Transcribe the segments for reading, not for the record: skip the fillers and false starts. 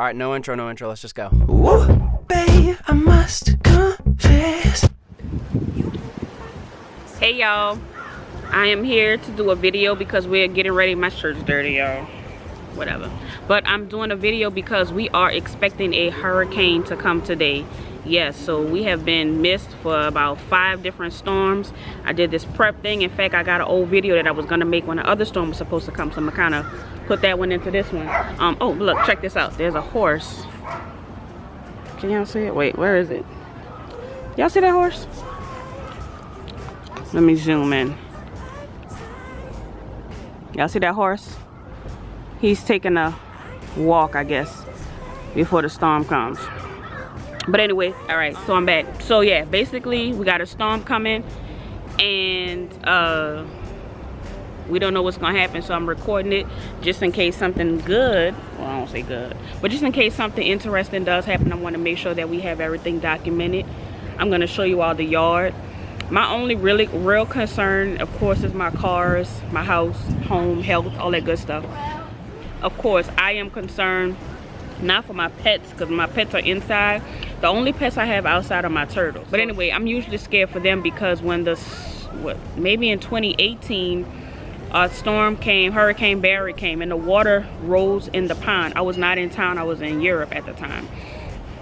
All right, no intro, no intro. Let's just go. Whoa, babe, I must confess. Hey y'all, I am here to do a video because we're getting ready. My shirt's dirty, y'all. Whatever. But I'm doing a video because we are expecting a hurricane to come today. Yes, so we have been missed for about 5 different storms. I did this prep thing. In fact, I got an old video that I was gonna make when the other storm was supposed to come, so I'm gonna kind of put that one into this one. Oh look, check this out. There's a horse. Can y'all see it? Wait, where is it? Y'all see that horse? Let me zoom in. Y'all see that horse? He's taking a walk, I guess, before the storm comes. But anyway, all right, so I'm back. So yeah, basically we got a storm coming, and we don't know what's gonna happen, so I'm recording it just in case something good, well, I don't say good, but just in case something interesting does happen. I want to make sure that we have everything documented. I'm gonna show you all the yard. My only real concern, of course, is my cars, my house, home, health, all that good stuff. Of course, I am concerned not for my pets, because my pets are inside. The only pets I have outside are my turtles. But anyway, I'm usually scared for them because when maybe in 2018, a storm came, Hurricane Barry came, and the water rose in the pond. I was not in town, I was in Europe at the time.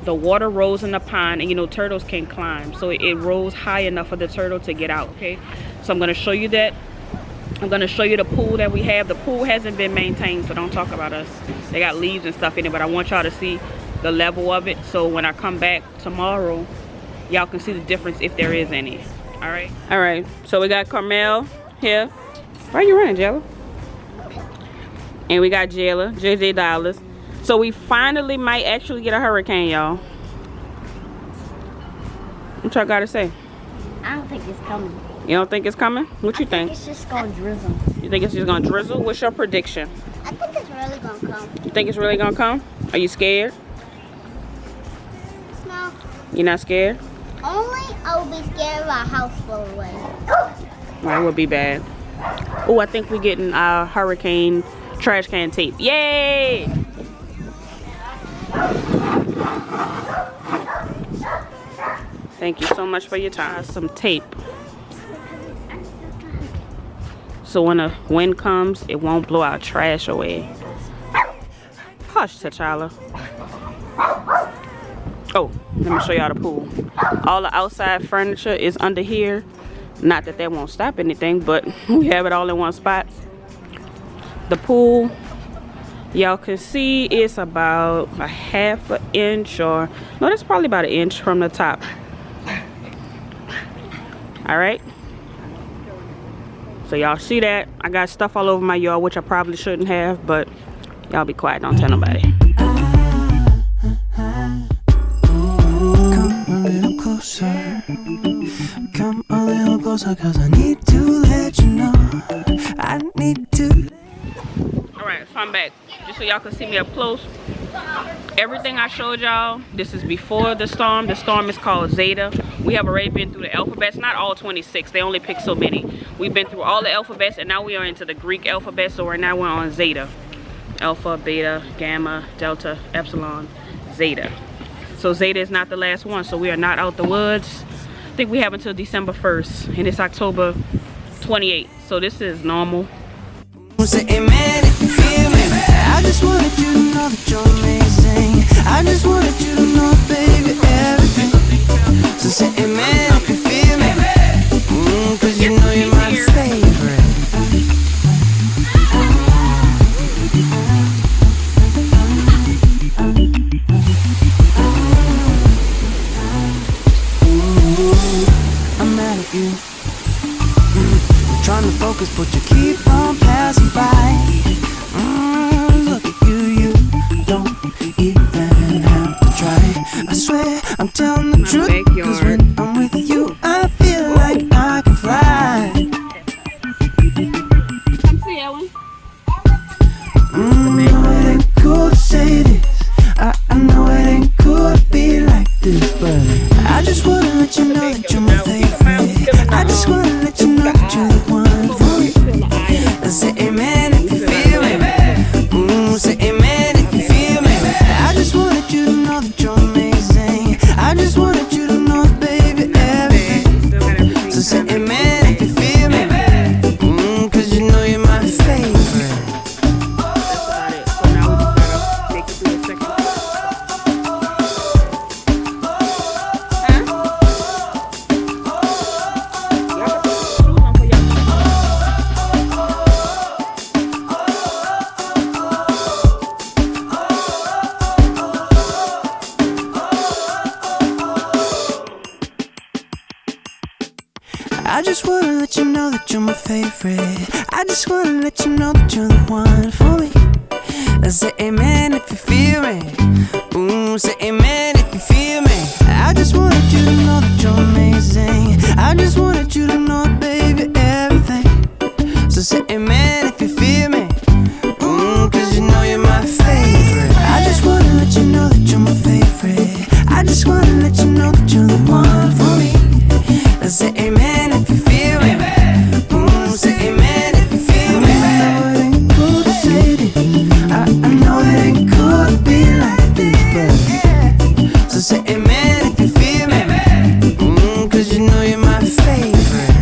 The water rose in the pond, and you know, turtles can climb. So it rose high enough for the turtle to get out, okay? So I'm gonna show you that. I'm gonna show you the pool that we have. The pool hasn't been maintained, so don't talk about us. They got leaves and stuff in it, but I want y'all to see the level of it. So when I come back tomorrow, y'all can see the difference if there is any. All right. All right. So we got Carmel here. Why are you running, Jella? And we got Jella, JJ Dollars. So we finally might actually get a hurricane, y'all. What y'all gotta say? I don't think it's coming. You don't think it's coming? What you think? It's just gonna drizzle. You think it's just gonna drizzle? What's your prediction? I think it's really gonna come. You think it's really gonna come? Are you scared? No. You're not scared? Only I will be scared of our house blow away. Well, it would be bad. Oh, I think we're getting our hurricane trash can tape. Yay! Thank you so much for your time. Some tape. So when the wind comes, it won't blow our trash away. Hush, T'Challa. Oh, let me show y'all the pool. All the outside furniture is under here. Not that that won't stop anything, but we have it all in one spot. The pool, y'all can see it's about a half an inch, or no, that's probably about an inch from the top. All right. So y'all see that? I got stuff all over my yard, which I probably shouldn't have, but y'all be quiet, don't tell nobody. Come a little closer. Come a little closer, cause I need to let you know. I need to. Alright, so I'm back. Just so y'all can see me up close. Everything I showed y'all, this is before the storm. The storm is called Zeta. We have already been through the alphabets, not all 26. They only pick so many. We've been through all the alphabets, and now we are into the Greek alphabet. So right now we're on Zeta. Alpha, beta, gamma, delta, epsilon, zeta. So Zeta is not the last one, so we are not out the woods. I think we have until December 1st, and it's October 28th. So this is normal. Say amen if you feel me. I just wanted you to know that you're amazing. I just wanted you to know, baby, everything. So say amen if you feel me. Cause you know you're my favorite. I'm mad at you. Trying to focus, but you keep on passing by. Look at you, you don't even have to try. I swear I'm telling the truth, cause when I'm with you, I feel like I can fly. Come see Ellen. I know it ain't cool to say this. I know it ain't cool to be like this, but I just wanna let you know that you're my favorite. I just wanna let you know that you're the one for me. I just wanna let you know that you're my favorite. I just wanna let you know that you're the one for me. Say amen if you feel me. Ooh, say amen if you feel me. I just wanted you to know that you're amazing. I just wanted you to know, baby, everything. So say amen if you feel me. Ooh, 'cause you know you're my favorite. I just wanna let you know that you're my favorite. I just wanna let you know that you're the one for me. Say amen if you feel me. Ooh, say amen if you feel me. I know it ain't cool to say this. I know it ain't cool to be like this, but so say amen if you feel me. 'Cause you know you're my favorite.